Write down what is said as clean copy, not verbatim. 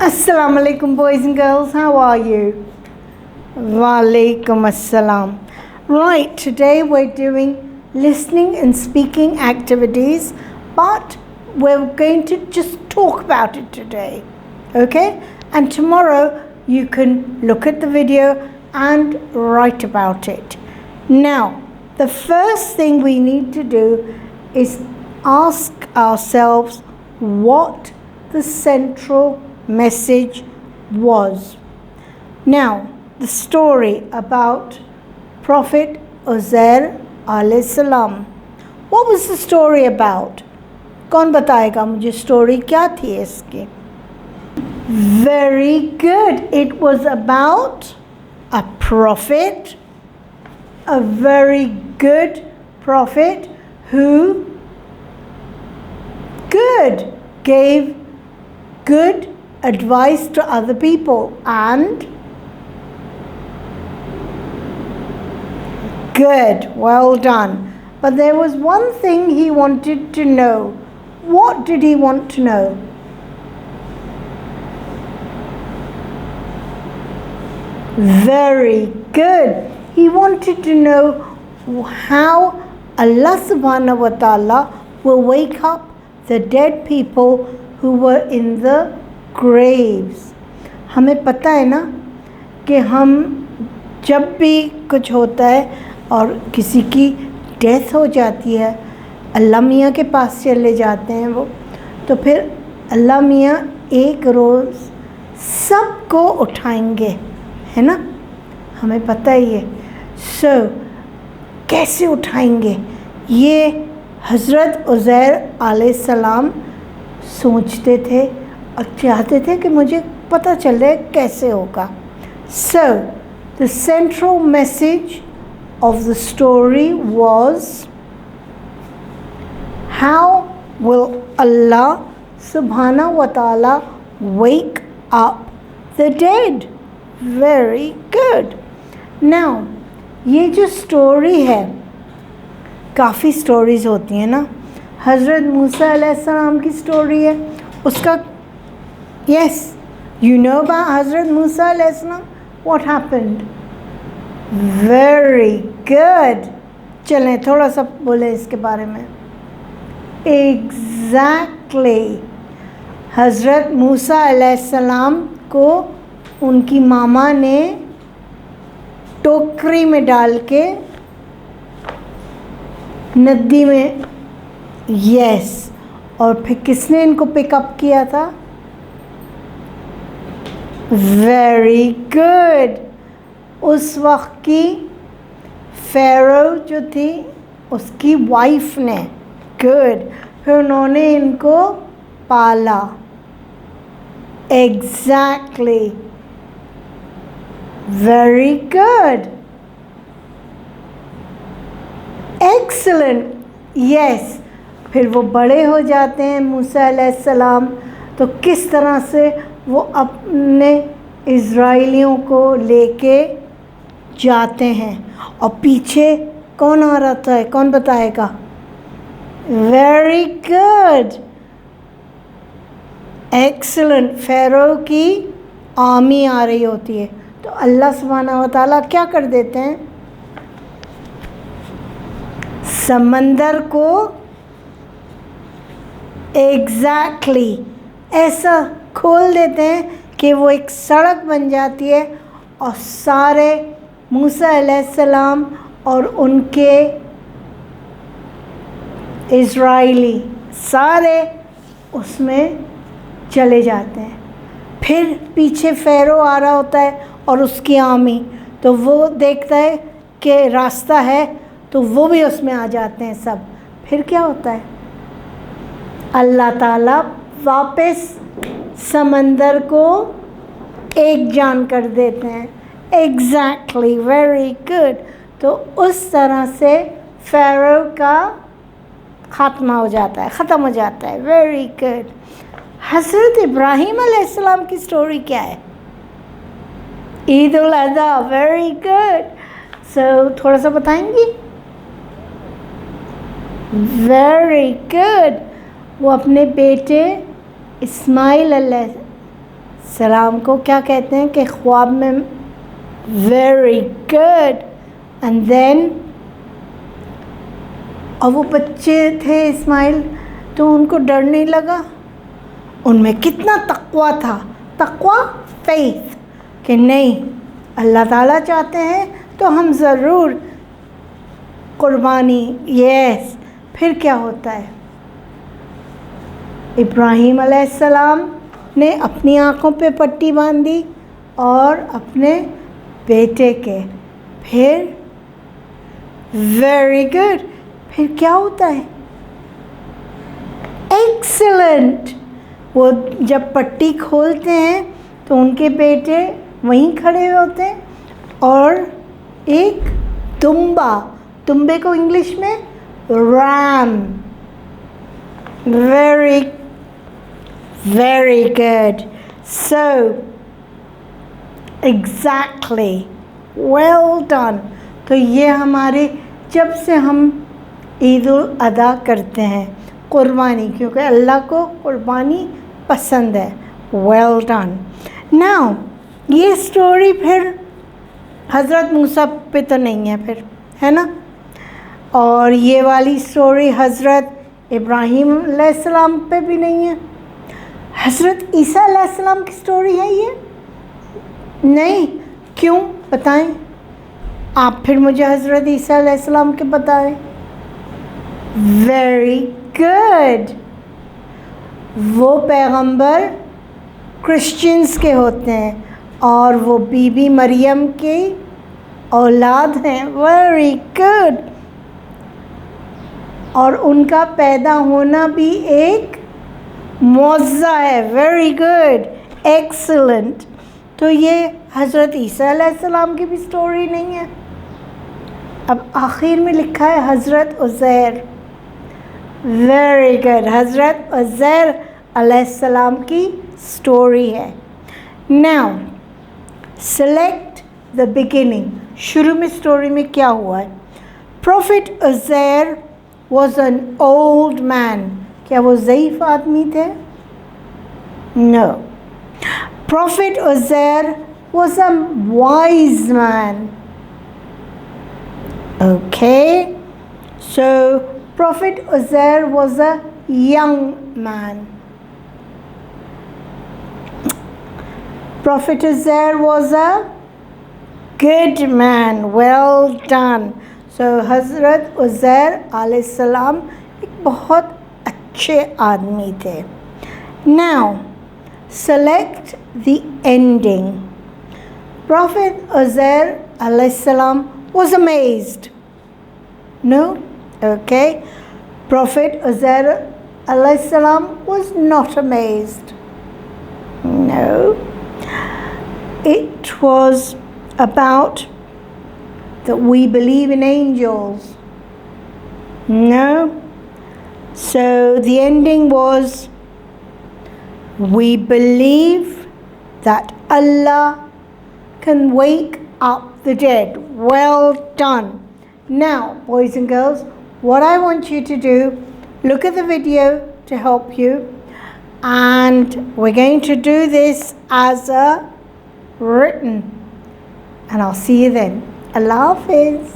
Assalamu alaikum, boys and girls. How are you? Walaikum assalam. Right, today we're doing listening and speaking activities, but we're going to just talk about it today. Okay? And tomorrow you can look at the video and write about it. Now, the first thing we need to do is ask ourselves what the central message was. Now, the story about Prophet Uzair alayhi salam. What was the story about? कौन बताएगा मुझे story क्या थी इसकी? Very good. It was about a prophet, a very good prophet who gave good advice to other people and good, well done. But there was one thing he wanted to know. What did he want to know? Very good. He wanted to know how Allah subhanahu wa ta'ala will wake up the dead people who were in the graves. हमें पता है ना कि हम जब भी कुछ होता है और किसी की डेथ हो जाती है, अल्लाह मियाँ के पास चले जाते हैं वो, तो फिर अल्लाह मियाँ एक रोज़ सबको उठाएंगे, है ना? हमें पता ही है. कैसे उठाएंगे? ये हज़रत उज़ैर अलैहिस्सलाम सोचते थे और चाहते थे कि मुझे पता चले कैसे होगा. The central message of the story was, how will Allah subhanahu wa ta'ala wake up the dead? Very good. Now, ये जो स्टोरी है, काफ़ी स्टोरीज़ होती हैं ना. हज़रत मूसा अलैहिस्सलाम की स्टोरी है, उसका yes, you know about Hazrat Musa अलैहिस्सलाम. What happened? Very good. चलें थोड़ा सा बोले इसके बारे में. Exactly. हज़रत मूसा अलैहिस्सलाम को उनकी मामा ने टोकरी में डाल के नदी में, yes, और फिर किसने इनको पिकअप किया था? Very good. उस वक्त की फ़ेरो जो थी उसकी वाइफ ने. Good. फिर उन्होंने इनको पाला. Exactly. Very good. Excellent. Yes. फिर वो बड़े हो जाते हैं मूसा अलैहिस्सलाम, तो किस तरह से वो अपने इज़राइलियों को लेके जाते हैं और पीछे कौन आ रहा था, कौन बताएगा? Very good. एक्सीलेंट. फ़ेरो की आर्मी आ रही होती है, तो अल्लाह सुब्हानहू व तआला क्या कर देते हैं? समंदर को एग्जैक्टली ऐसा खोल देते हैं कि वो एक सड़क बन जाती है और सारे मूसा अलैहिस्सलाम और उनके इज़राइली सारे उसमें चले जाते हैं. फिर पीछे फ़ेरो आ रहा होता है और उसकी आर्मी, तो वो देखता है कि रास्ता है, तो वो भी उसमें आ जाते हैं सब. फिर क्या होता है? अल्लाह ताला वापस समंदर को एक जान कर देते हैं. एग्जैक्टली. Very good. तो उस तरह से फ़ेरो का ख़त्म हो जाता है. Very good. हज़रत इब्राहीम अलैहिस्सलाम की स्टोरी क्या है? ईद उल अज़हा. Very good. थोड़ा सा बताएंगी? Very good. वो अपने बेटे इस्माइल सलाम को क्या कहते हैं कि ख्वाब में वेरी गुड एंड देन, और वो बच्चे थे इस्माइल, तो उनको डर नहीं लगा, उनमें कितना तक़वा था, तक़वा फेथ, कि नहीं अल्लाह ताला चाहते हैं तो हम ज़रूर कुर्बानी। यस, फिर क्या होता है, इब्राहीम अलैहिस्सलाम ने अपनी आँखों पे पट्टी बांधी और अपने बेटे के, फिर वेरी गुड, फिर क्या होता है, एक्सीलेंट। वो जब पट्टी खोलते हैं तो उनके बेटे वहीं खड़े होते हैं और एक दुम्बे को इंग्लिश में RAM, very very good, so exactly, well done. तो ये हमारे, जब से हम ईद उल अदा करते हैं कुर्बानी, क्योंकि अल्लाह को कुर्बानी पसंद है, वेल डन। नाउ ये स्टोरी फिर हज़रत मूसा पे तो नहीं है फिर, है ना, और ये वाली स्टोरी हज़रत इब्राहीम अलैहिस्सलाम पे भी नहीं है। हज़रत ईसा अलैहिस्सलाम की स्टोरी है ये? नहीं, क्यों बताएं आप, फिर मुझे हज़रत ईसा अलैहिस्सलाम के बताएं। वेरी गुड, वो पैगंबर क्रिश्चियंस के होते हैं और वो बीबी मरियम की औलाद हैं, वेरी गुड, और उनका पैदा होना भी एक मौज़ा है, वेरी गुड, एक्सीलेंट। तो ये हज़रत ईसा अलैहिस्सलाम की भी स्टोरी नहीं है। अब आखिर में लिखा है हज़रत उज़ैर, वेरी गुड, हज़रत उज़ैर अलैहिस्सलाम की स्टोरी है। नाउ सेलेक्ट द बिगिनिंग, शुरू में स्टोरी में क्या हुआ है। Prophet Uzair was an old man, क्या वो ज़ईफ़ आदमी थे? No, prophet Uzair was a wise man. Okay, so prophet Uzair was a young man. Prophet Uzair was a good man, well done. So हज़रत उज़ैर अलैहिस्सलाम एक बहुत अच्छे आदमी थे। Now select the ending. Prophet Uzair अलैहिस्सलाम was amazed. No? Okay. Prophet Uzair अलैहिस्सलाम was not amazed. No. It was about that we believe in angels. No. So the ending was, we believe that Allah can wake up the dead. Well done. Now, boys and girls, what I want you to do, look at the video to help you, and we're going to do this as a written, and I'll see you then. Allah Hafiz.